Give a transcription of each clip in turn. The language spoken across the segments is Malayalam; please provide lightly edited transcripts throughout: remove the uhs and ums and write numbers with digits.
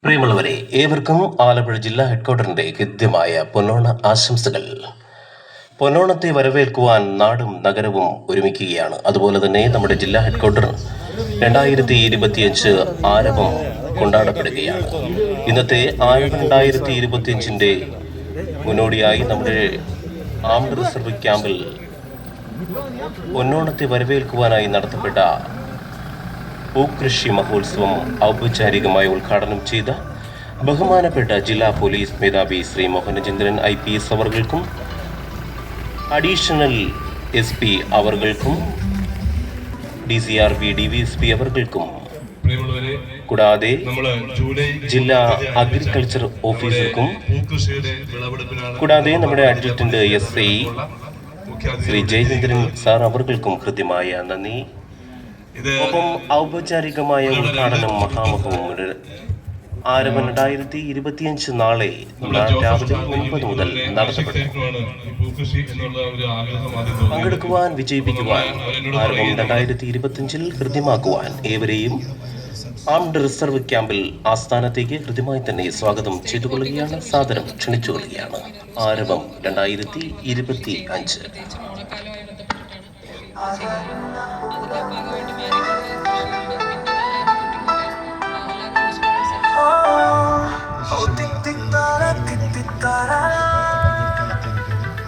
പ്രിയമുള്ളവരെ, ഏവർക്കും ആലപ്പുഴ ജില്ലാ ഹെഡ്ക്വാർട്ടറിന്റെ ഹൃദ്യമായ പൊന്നോണ ആശംസകൾ. പൊന്നോണത്തെ വരവേൽക്കുവാൻ നാടും നഗരവും ഒരുമിക്കുകയാണ്. അതുപോലെ തന്നെ നമ്മുടെ ജില്ലാ ഹെഡ്ക്വാർട്ടർ 2025 ആരവം കൊണ്ടാടപ്പെടുകയാണ്. ഇന്നത്തെ ആരവം 2025ന്റെ മുന്നോടിയായി നമ്മുടെ ആംഡ് റിസർവ് ക്യാമ്പിൽ പൊന്നോണത്തെ വരവേൽക്കുവാനായി നടത്തപ്പെട്ട പൂക്കൃഷി മഹോത്സവം ഔപചാരികമായി ഉദ്ഘാടനം ചെയ്ത ബഹുമാനപ്പെട്ട ജില്ലാ പോലീസ് മേധാവി ശ്രീ മോഹനചന്ദ്രൻ IPS അവർകൾക്കും അഡീഷണൽ SP അവർകൾക്കും DCRB DVSP അവർകൾക്കും കൂടാതെ ജില്ലാ അഗ്രികൾച്ചർ ഓഫീസർക്കും കൂടാതെ നമ്മുടെ adjutant SI Shri Jayachandran sir അവർകൾക്കും കൃത്യമായ നന്ദി. ഒപ്പം ഔപചാരികമായ ഉദ്ഘാടനം മഹാമഹവും ആരവം 2025 നാളെ രാവിലെ 9 മുതൽ നടത്തപ്പെടും. പങ്കെടുക്കുവാൻ, വിജയിപ്പിക്കുവാൻ, ആരവം 2025 ഹൃദ്യമാക്കുവാൻ ഏവരെയും ആംഡ് റിസർവ് ക്യാമ്പിൽ ആസ്ഥാനത്തേക്ക് കൃത്യമായി തന്നെ സ്വാഗതം ചെയ്തുകൊള്ളുകയാണ്, സാദരം ക്ഷണിച്ചുകൊള്ളുകയാണ്. ആരവം 2025.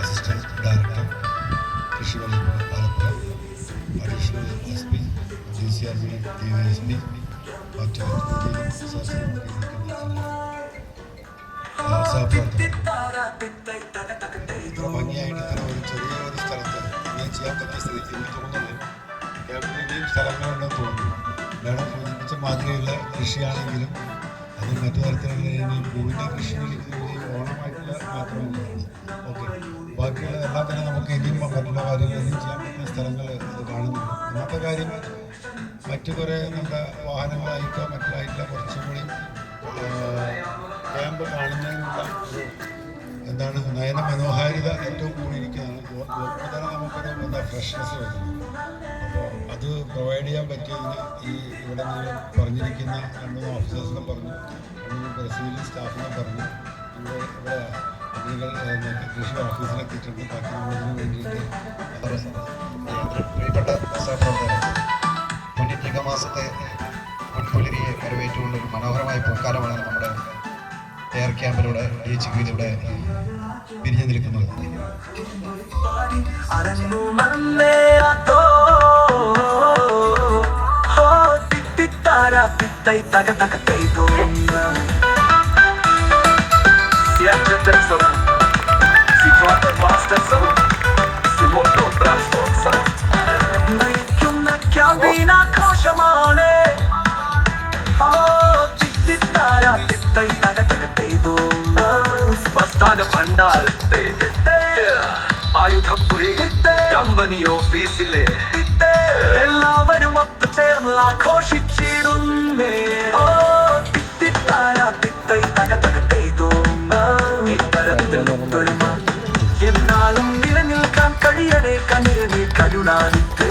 അസിസ്റ്റന്റ് ഡയറക്ടർ കൃഷി വകുപ്പ് Alappuzha, additional SP, DCRB DVSP, മറ്റ് ഭംഗിയായിട്ട് ഇത്തരം ഒരു ചെറിയ ഒരു സ്ഥലത്ത് ഇങ്ങനെ ചെയ്യാൻ പറ്റിയ സ്ഥിതിക്ക് എനിക്ക് തോന്നുന്നത് കേരളത്തിൽ ഇനിയും സ്ഥലങ്ങളുണ്ടെന്ന് തോന്നുന്നു. മേഡം സൂചിപ്പിച്ച മാതൃകയുള്ള കൃഷിയാണെങ്കിലും അത് മറ്റു തരത്തിലുള്ള ഇനി പൂവിൻ്റെ കൃഷികളിൽ ഓണമായിട്ടുള്ള മാത്രമാണ്. ഓക്കെ, ബാക്കിയുള്ള എല്ലാം തന്നെ നമുക്ക് ഇനിയും മറ്റുള്ള കാര്യങ്ങളും ചെയ്യാൻ പറ്റുന്ന സ്ഥലങ്ങൾ കാണുന്നുണ്ട്. ഒന്നാമത്തെ കാര്യം, മറ്റു കുറേ നമ്മുടെ വാഹനങ്ങളായിട്ടോ മറ്റായിട്ടോ കുറച്ചും കൂടി ക്യാമ്പ് കാണുന്നതിനുള്ള എന്താണ് നയന മനോഹാരിത ഏറ്റവും കൂടിയിരിക്കുന്നതാണ്. തന്നെ നമുക്കൊരു ഫ്രഷ്നെസ് വരുന്നു. അപ്പോൾ അത് പ്രൊവൈഡ് ചെയ്യാൻ പറ്റിയതിന് ഇവിടെ നിന്ന് പറഞ്ഞിരിക്കുന്ന 2 ഓഫീസേഴ്സിനും പറഞ്ഞു, 2 സിവിലിയൻ സ്റ്റാഫിനും പറഞ്ഞു, ഇവിടെ കൃഷി ഓഫീസിലെത്തിയിട്ടുണ്ട്. ബാക്കി നമ്മളതിന് വേണ്ടിയിട്ട് പ്രിയപ്പെട്ട പൊന്നിറ്റിക മാസത്തെ പൊൻപുലരിയെ വരവേറ്റുകൊണ്ടൊരു മനോഹരമായ പൊൻകാലമാണ് നമ്മുടെ എയർ ക്യാമ്പിലൂടെ DHQയിലൂടെ പിരിഞ്ഞു നിൽക്കുന്നത്. കമ്പനി ഓഫീസിലെ എല്ലാവരും ഒത്തുചേർന്ന് ആഘോഷിച്ചിടുന്നേ. എന്നാലും നിലനിൽക്കാൻ കഴിയണേ കണ്ണിനെ കരുണാനിത്തേ.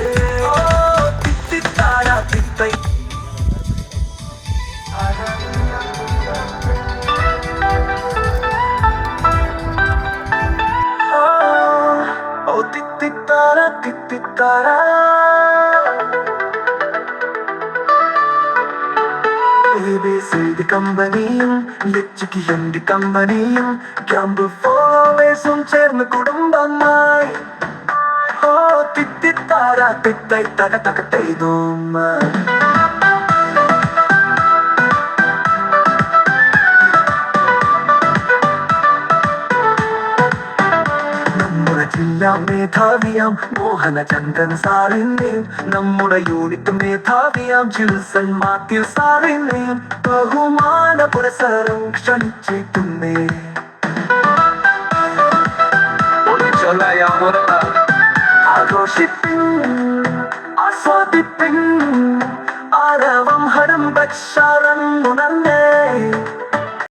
ABC കമ്പനിയും LHQM കമ്പനിയും ക്യാമ്പ് ഫോളോവേഴ്സും ചേർന്ന് കുടുംബമായി തിത്തിത്താര തിത്തൈ തക തക തൈതും. ജില്ലാ മേധാവിയാം മോഹനചന്ദ്രൻ സാറിനെയും നമ്മുടെ യൂണിറ്റ് മേധാവിയാം ജിൽസൺ മാത്യു സാറിനെയും ബഹുമാന പുരസ്കാരം ക്ഷണിച്ചിട്ടുന്നേ. ആഘോഷിപ്പിൻ, ആസ്വാദിപ്പിൻ, ആരവം ഹരം ഭക്ഷാറം ഉണർന്നേ.